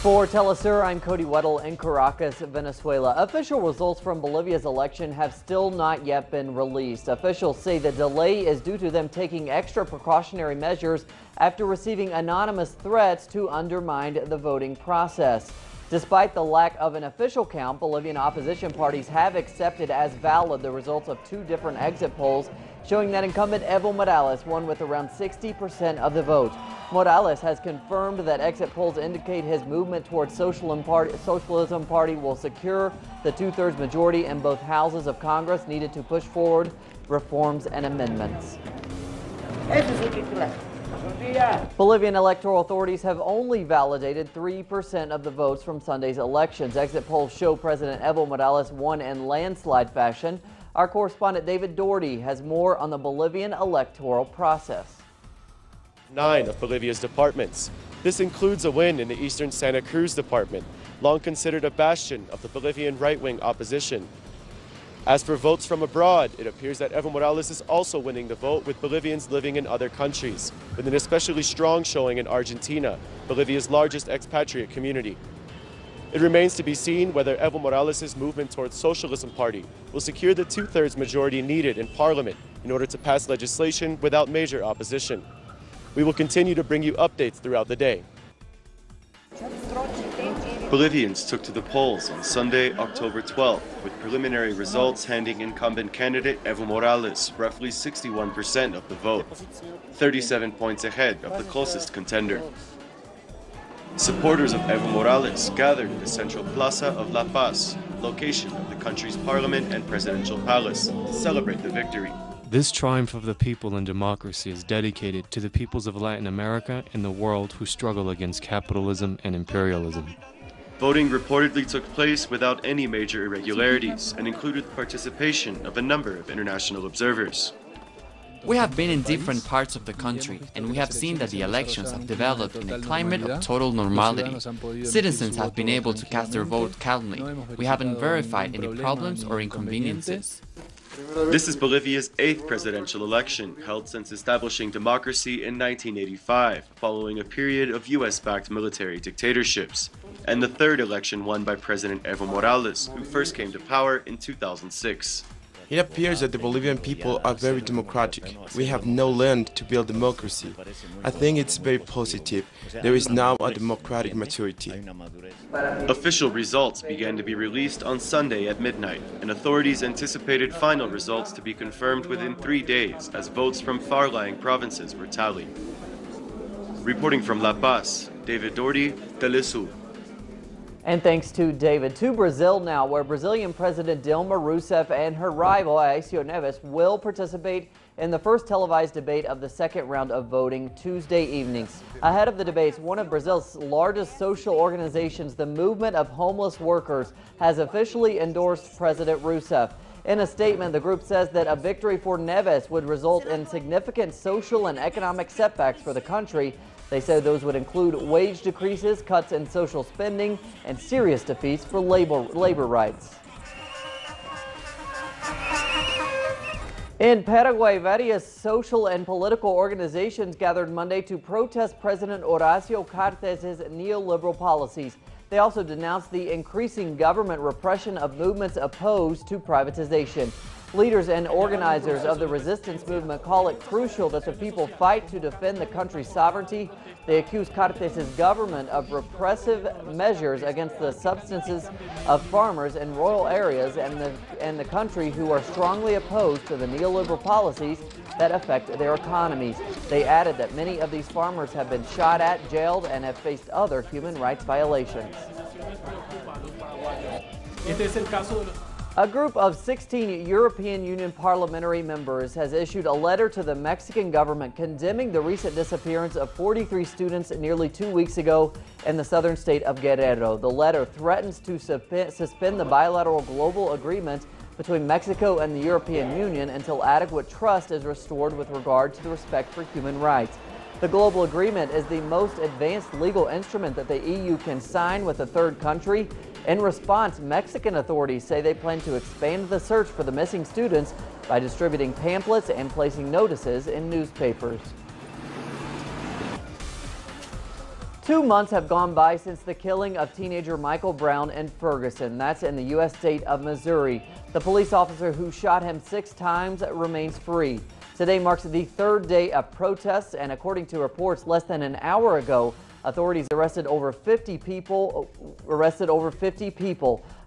For Telesur, I'm Cody Weddle in Caracas, Venezuela. Official results from Bolivia's election have still not yet been released. Officials say the delay is due to them taking extra precautionary measures after receiving anonymous threats to undermine the voting process. Despite the lack of an official count, Bolivian opposition parties have accepted as valid the results of two different exit polls showing that incumbent Evo Morales won with around 60% of the vote. Morales has confirmed that exit polls indicate his movement towards Socialism Party will secure the two-thirds majority in both houses of Congress needed to push forward reforms and amendments. Bolivian electoral authorities have only validated 3% of the votes from Sunday's elections. Exit polls show President Evo Morales won in landslide fashion. Our correspondent David Doherty has more on the Bolivian electoral process. 9 of Bolivia's departments. This includes a win in the eastern Santa Cruz department, long considered a bastion of the Bolivian right-wing opposition. As for votes from abroad, it appears that Evo Morales is also winning the vote with Bolivians living in other countries, with an especially strong showing in Argentina, Bolivia's largest expatriate community. It remains to be seen whether Evo Morales' movement towards Socialism Party will secure the two-thirds majority needed in parliament in order to pass legislation without major opposition. We will continue to bring you updates throughout the day. Bolivians took to the polls on Sunday, October 12th, with preliminary results handing incumbent candidate Evo Morales roughly 61% of the vote, 37 points ahead of the closest contender. Supporters of Evo Morales gathered in the central plaza of La Paz, location of the country's parliament and presidential palace, to celebrate the victory. This triumph of the people and democracy is dedicated to the peoples of Latin America and the world who struggle against capitalism and imperialism. Voting reportedly took place without any major irregularities and included participation of a number of international observers. We have been in different parts of the country, and we have seen that the elections have developed in a climate of total normality. Citizens have been able to cast their vote calmly. We haven't verified any problems or inconveniences. This is Bolivia's 8th presidential election, held since establishing democracy in 1985, following a period of US-backed military dictatorships, and the 3rd election won by President Evo Morales, who first came to power in 2006. It appears that the Bolivian people are very democratic. We have now learned to build democracy. I think it's very positive. There is now a democratic maturity. Official results began to be released on Sunday at midnight, and authorities anticipated final results to be confirmed within 3 days as votes from far-lying provinces were tallied. Reporting from La Paz, David Doherty, Telesur. And thanks to David. To Brazil now, where Brazilian President Dilma Rousseff and her rival Aécio Neves will participate in the first televised debate of the second round of voting Tuesday evenings. Ahead of the debates, one of Brazil's largest social organizations, the Movement of Homeless Workers, has officially endorsed President Rousseff. In a statement, the group says that a victory for Neves would result in significant social and economic setbacks for the country. They said those would include wage decreases, cuts in social spending, and serious defeats for labor rights. In Paraguay, various social and political organizations gathered Monday to protest President Horacio Cartes' neoliberal policies. They also denounced the increasing government repression of movements opposed to privatization. Leaders and organizers of the resistance movement call it crucial that the people fight to defend the country's sovereignty. They accuse Cartes' government of repressive measures against the substances of farmers in rural areas and the country who are strongly opposed to the neoliberal policies that affect their economies. They added that many of these farmers have been shot at, jailed, and have faced other human rights violations. A group of 16 European Union parliamentary members has issued a letter to the Mexican government condemning the recent disappearance of 43 students nearly 2 weeks ago in the southern state of Guerrero. The letter threatens to suspend the bilateral global agreement between Mexico and the European Union until adequate trust is restored with regard to the respect for human rights. The global agreement is the most advanced legal instrument that the EU can sign with a third country. In response, Mexican authorities say they plan to expand the search for the missing students by distributing pamphlets and placing notices in newspapers. 2 months have gone by since the killing of teenager Michael Brown in Ferguson. That's in the U.S. state of Missouri. The police officer who shot him 6 times remains free. Today marks the 3rd day of protests, and according to reports less than an hour ago, authorities arrested over 50 people.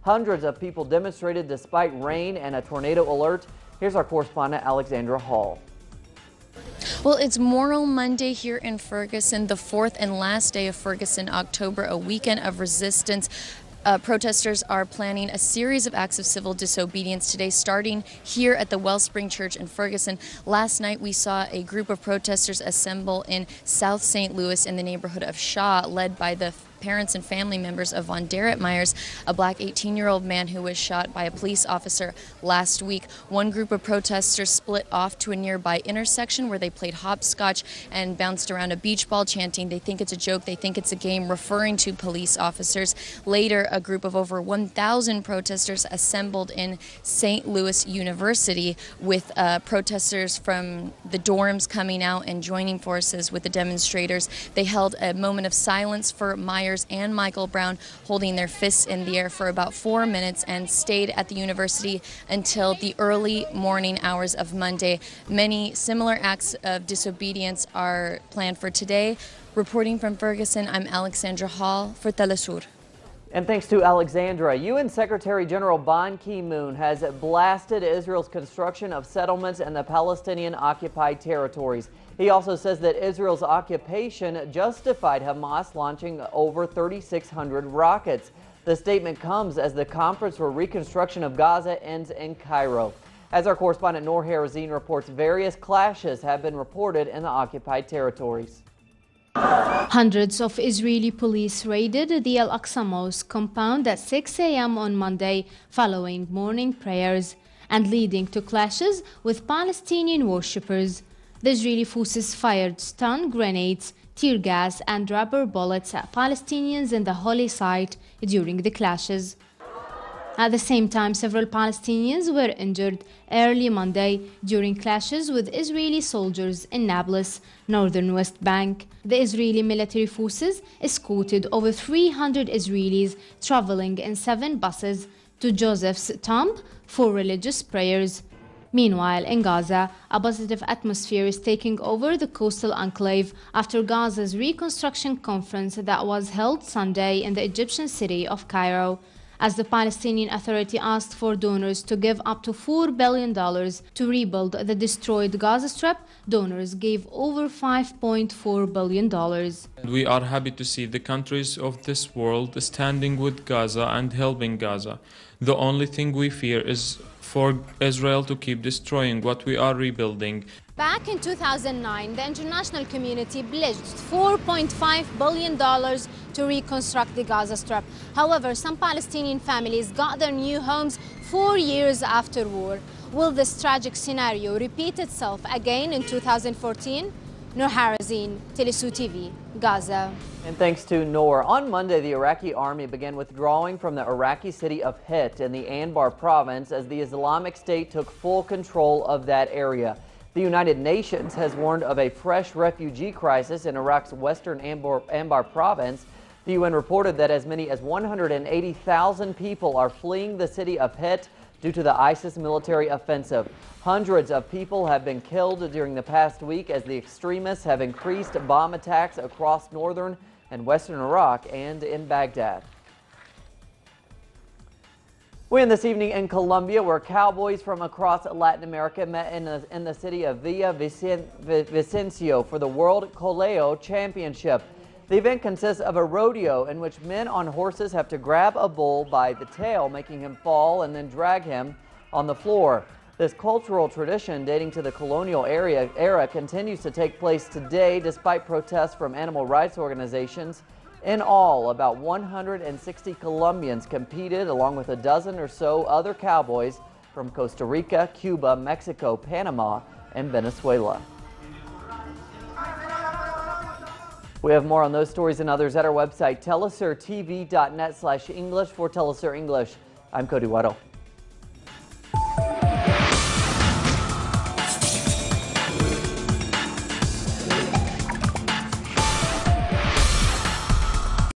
Hundreds of people demonstrated despite rain and a tornado alert. Here's our correspondent Alexandra Hall. Well, it's Moral Monday here in Ferguson, the 4th and last day of Ferguson October, a weekend of resistance. Protesters are planning a series of acts of civil disobedience today, starting here at the Wellspring Church in Ferguson. Last night, we saw a group of protesters assemble in South St. Louis in the neighborhood of Shaw, led by the parents and family members of Von Derek Myers, a black 18-year-old man who was shot by a police officer last week. One group of protesters split off to a nearby intersection where they played hopscotch and bounced around a beach ball, chanting they think it's a joke, they think it's a game, referring to police officers. Later, a group of over 1,000 protesters assembled in St. Louis University, with protesters from the dorms coming out and joining forces with the demonstrators. They held a moment of silence for Myers and Michael Brown, holding their fists in the air for about 4 minutes, and stayed at the university until the early morning hours of Monday. Many similar acts of disobedience are planned for today. Reporting from Ferguson, I'm Alexandra Hall for Telesur. And thanks to Alexandra, UN Secretary General Ban Ki-moon has blasted Israel's construction of settlements in the Palestinian-occupied territories. He also says that Israel's occupation justified Hamas launching over 3,600 rockets. The statement comes as the conference for reconstruction of Gaza ends in Cairo. As our correspondent Noor Harazin reports, various clashes have been reported in the occupied territories. Hundreds of Israeli police raided the Al-Aqsa Mosque compound at 6 a.m. on Monday following morning prayers and leading to clashes with Palestinian worshippers. The Israeli forces fired stun grenades, tear gas and rubber bullets at Palestinians in the holy site during the clashes. At the same time, several Palestinians were injured early Monday during clashes with Israeli soldiers in Nablus, northern West Bank. The Israeli military forces escorted over 300 Israelis traveling in 7 buses to Joseph's tomb for religious prayers. Meanwhile, in Gaza, a positive atmosphere is taking over the coastal enclave after Gaza's reconstruction conference that was held Sunday in the Egyptian city of Cairo. As the Palestinian Authority asked for donors to give up to $4 billion to rebuild the destroyed Gaza Strip, donors gave over $5.4 billion. We are happy to see the countries of this world standing with Gaza and helping Gaza. The only thing we fear is for Israel to keep destroying what we are rebuilding. Back in 2009, the international community pledged $4.5 billion to reconstruct the Gaza Strip. However, some Palestinian families got their new homes 4 years after war. Will this tragic scenario repeat itself again in 2014? Noor Harazin, Telesur TV, Gaza. And thanks to Noor. On Monday, the Iraqi army began withdrawing from the Iraqi city of Hit in the Anbar province as the Islamic State took full control of that area. The United Nations has warned of a fresh refugee crisis in Iraq's western Anbar province. The UN reported that as many as 180,000 people are fleeing the city of Hit due to the ISIS military offensive. Hundreds of people have been killed during the past week as the extremists have increased bomb attacks across northern and western Iraq and in Baghdad. We end this evening in Colombia, where cowboys from across Latin America met in the city of Villavicencio for the World Coleo Championship. The event consists of a rodeo in which men on horses have to grab a bull by the tail, making him fall and then drag him on the floor. This cultural tradition dating to the colonial era continues to take place today despite protests from animal rights organizations. In all, about 160 Colombians competed along with a dozen or so other cowboys from Costa Rica, Cuba, Mexico, Panama, and Venezuela. We have more on those stories and others at our website, telesurtv.net/English. For Telesur English, I'm Cody Weddle.